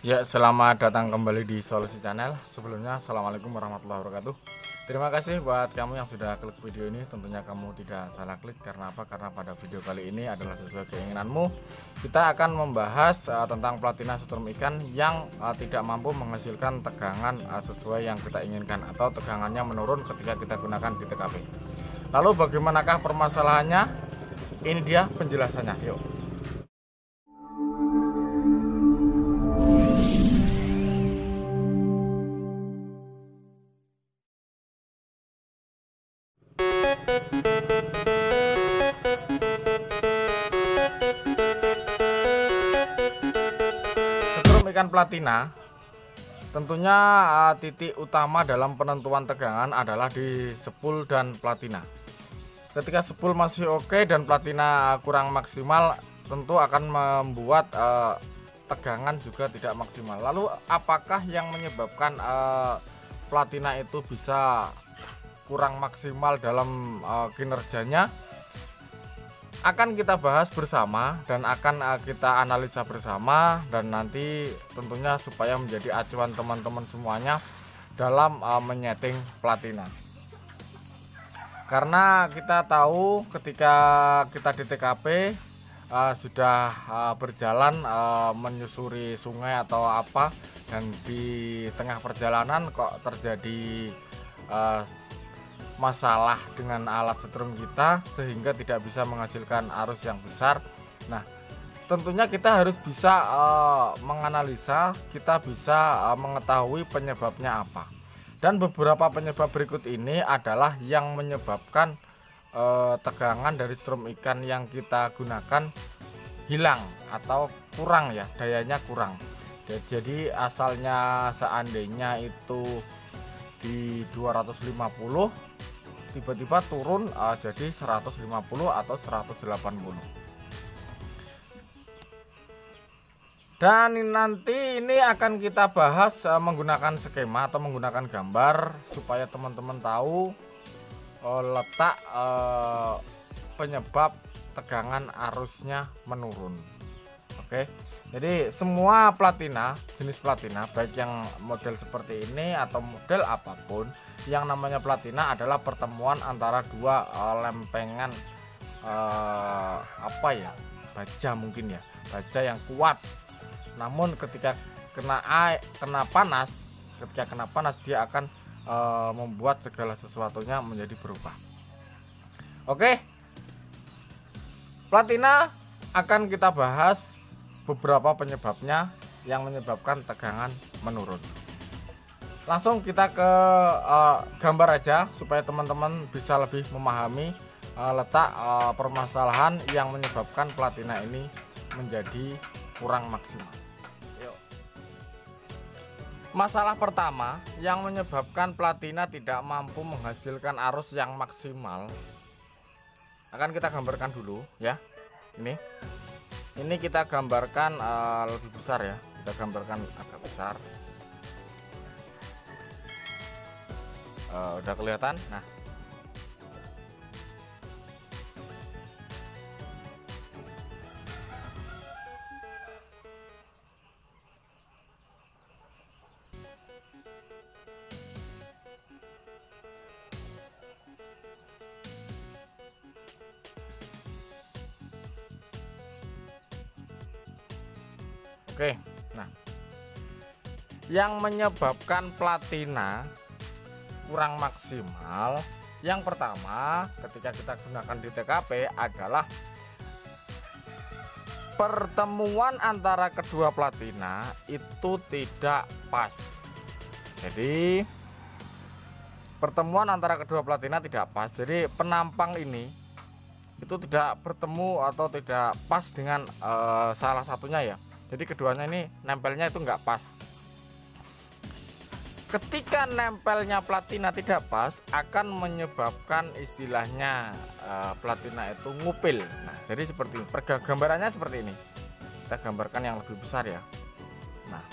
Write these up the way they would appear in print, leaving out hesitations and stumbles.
Ya, selamat datang kembali di Solusi Channel. Sebelumnya, Assalamualaikum warahmatullahi wabarakatuh. Terima kasih buat kamu yang sudah klik video ini. Tentunya kamu tidak salah klik, karena apa? Karena pada video kali ini adalah sesuai keinginanmu. Kita akan membahas tentang platina setrum ikan yang tidak mampu menghasilkan tegangan sesuai yang kita inginkan, atau tegangannya menurun ketika kita gunakan di TKP. Lalu bagaimanakah permasalahannya? Ini dia penjelasannya. Yuk. Setrum ikan platina tentunya titik utama dalam penentuan tegangan adalah di spool dan platina. Ketika spool masih oke dan platina kurang maksimal, tentu akan membuat tegangan juga tidak maksimal. Lalu apakah yang menyebabkan platina itu bisa kurang maksimal dalam kinerjanya? Akan kita bahas bersama dan akan kita analisa bersama, dan nanti tentunya supaya menjadi acuan teman-teman semuanya dalam menyeting platina. Karena kita tahu ketika kita di TKP sudah berjalan menyusuri sungai atau apa, dan di tengah perjalanan kok terjadi masalah dengan alat setrum kita sehingga tidak bisa menghasilkan arus yang besar. Nah, tentunya kita harus bisa menganalisa, kita bisa mengetahui penyebabnya apa. Dan beberapa penyebab berikut ini adalah yang menyebabkan tegangan dari setrum ikan yang kita gunakan hilang atau kurang, ya, dayanya kurang. Jadi asalnya seandainya itu di 250, tiba-tiba turun jadi 150 atau 180. Dan nanti ini akan kita bahas menggunakan skema atau menggunakan gambar supaya teman-teman tahu letak penyebab tegangan arusnya menurun. Oke. Jadi semua platina, jenis platina, baik yang model seperti ini atau model apapun, yang namanya platina adalah pertemuan antara dua lempengan baja, mungkin ya, baja yang kuat. Namun ketika kena panas, dia akan membuat segala sesuatunya menjadi berubah. Oke, platina akan kita bahas beberapa penyebabnya yang menyebabkan tegangan menurun. Langsung kita ke gambar aja supaya teman-teman bisa lebih memahami letak permasalahan yang menyebabkan platina ini menjadi kurang maksimal. Yuk. Masalah pertama yang menyebabkan platina tidak mampu menghasilkan arus yang maksimal akan kita gambarkan dulu, ya. Ini kita gambarkan lebih besar, ya. Kita gambarkan agak besar. Udah kelihatan. Nah, oke. Nah, yang menyebabkan platina kurang maksimal, yang pertama ketika kita gunakan di TKP adalah pertemuan antara kedua platina itu tidak pas. Jadi pertemuan antara kedua platina tidak pas, jadi penampang ini itu tidak bertemu atau tidak pas dengan salah satunya, ya. Jadi keduanya ini nempelnya itu nggak pas. Ketika nempelnya platina tidak pas, akan menyebabkan istilahnya platina itu ngupil. Nah, jadi seperti ini. Gambarannya seperti ini. Kita gambarkan yang lebih besar, ya. Nah,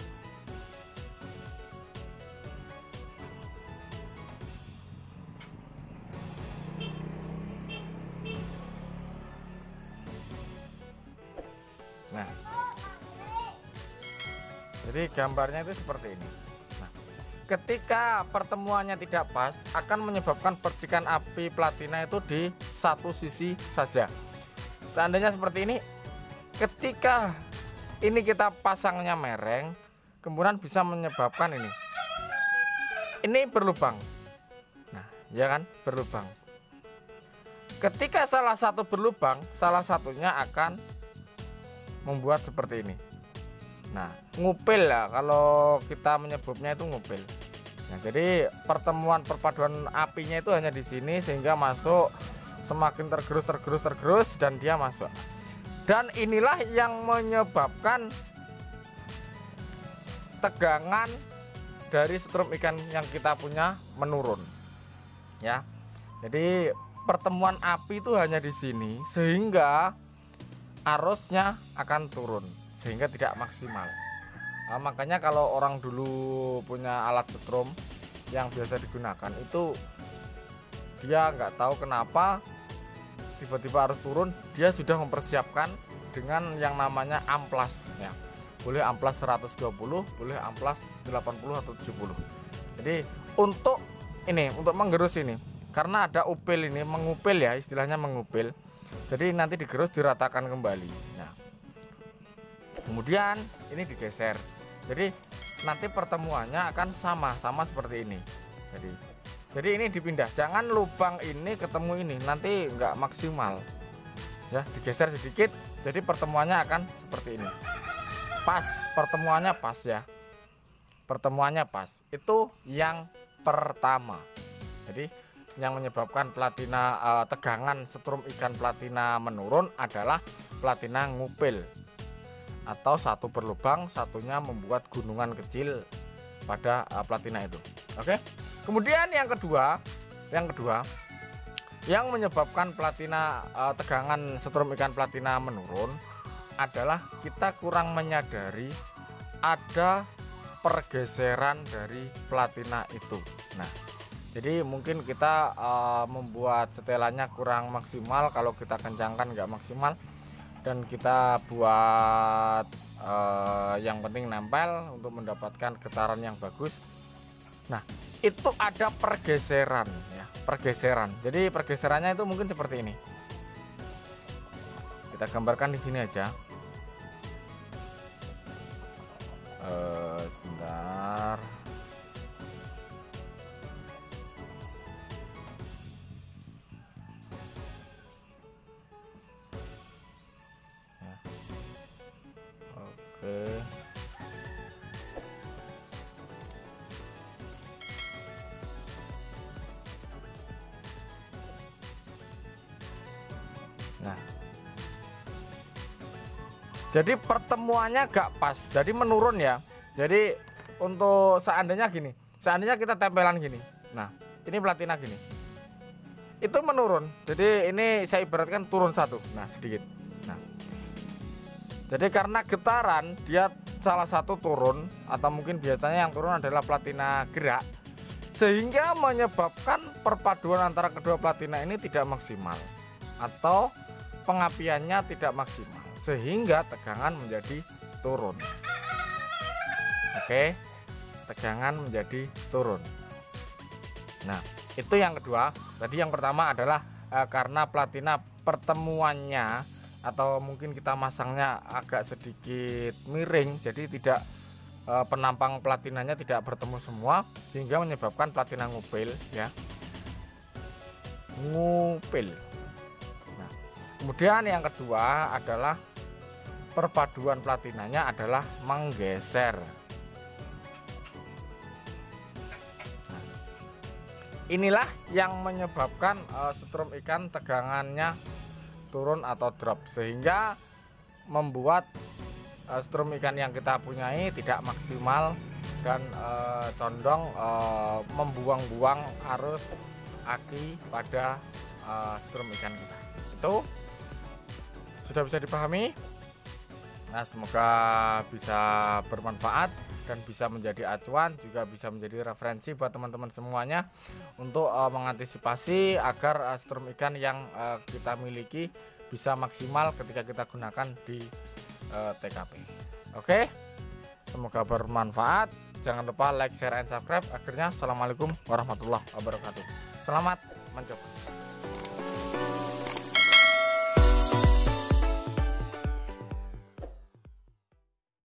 Jadi gambarnya itu seperti ini. Nah, ketika pertemuannya tidak pas akan menyebabkan percikan api platina itu di satu sisi saja. Seandainya seperti ini, ketika ini kita pasangnya mereng, kemudian bisa menyebabkan ini berlubang. Nah, ya kan, berlubang. Ketika salah satu berlubang, salah satunya akan membuat seperti ini. Nah, ngupil ya, kalau kita menyebutnya itu ngupil. Nah, jadi pertemuan perpaduan apinya itu hanya di sini sehingga masuk semakin tergerus dan dia masuk. Dan inilah yang menyebabkan tegangan dari setrum ikan yang kita punya menurun. Ya. Jadi pertemuan api itu hanya di sini sehingga arusnya akan turun sehingga tidak maksimal. Nah, makanya kalau orang dulu punya alat setrum yang biasa digunakan itu dia nggak tahu kenapa tiba-tiba arus turun, dia sudah mempersiapkan dengan yang namanya amplas ya. Boleh amplas 120, boleh amplas 80 atau 70. Jadi untuk menggerus ini, karena ada upil ini, mengupil ya, istilahnya mengupil. Jadi nanti digerus diratakan kembali. Nah, kemudian ini digeser. Jadi nanti pertemuannya akan sama seperti ini. Jadi ini dipindah. Jangan lubang ini ketemu ini, nanti nggak maksimal. Ya, digeser sedikit. Jadi pertemuannya akan seperti ini. Pas, pertemuannya pas ya. Pertemuannya pas. Itu yang pertama. Jadi yang menyebabkan platina tegangan setrum ikan platina menurun adalah platina ngupil atau satu berlubang, satunya membuat gunungan kecil pada platina itu. Oke. Kemudian yang kedua yang menyebabkan platina tegangan setrum ikan platina menurun adalah kita kurang menyadari ada pergeseran dari platina itu. Nah, jadi mungkin kita membuat setelannya kurang maksimal, kalau kita kencangkan nggak maksimal, dan kita buat yang penting nempel untuk mendapatkan getaran yang bagus. Nah, itu ada pergeseran ya, pergeseran. Jadi pergeserannya itu mungkin seperti ini. Kita gambarkan di sini aja. Sebentar. Oke. Nah, jadi pertemuannya gak pas, jadi menurun ya. Jadi untuk seandainya kita tempelan gini. Nah, ini platina gini, itu menurun. Jadi ini saya ibaratkan turun satu. Nah, sedikit. Nah, jadi karena getaran dia salah satu turun, atau mungkin biasanya yang turun adalah platina gerak, sehingga menyebabkan perpaduan antara kedua platina ini tidak maksimal atau pengapiannya tidak maksimal, sehingga tegangan menjadi turun. Oke, tegangan menjadi turun. Nah, itu yang kedua. Tadi yang pertama adalah karena platina pertemuannya atau mungkin kita masangnya agak sedikit miring, jadi tidak penampang platinanya tidak bertemu semua sehingga menyebabkan platina ngupil ya. Ngupil. Nah, kemudian yang kedua adalah perpaduan platinanya adalah menggeser. Nah, inilah yang menyebabkan setrum ikan tegangannya turun atau drop, sehingga membuat setrum ikan yang kita punyai tidak maksimal dan condong membuang-buang arus aki pada setrum ikan kita. Itu sudah bisa dipahami. Nah, semoga bisa bermanfaat dan bisa menjadi acuan, juga bisa menjadi referensi buat teman-teman semuanya untuk mengantisipasi agar setrum ikan yang kita miliki bisa maksimal ketika kita gunakan di TKP. Oke, Semoga bermanfaat. Jangan lupa like, share, and subscribe. Akhirnya assalamualaikum warahmatullahi wabarakatuh. Selamat mencoba.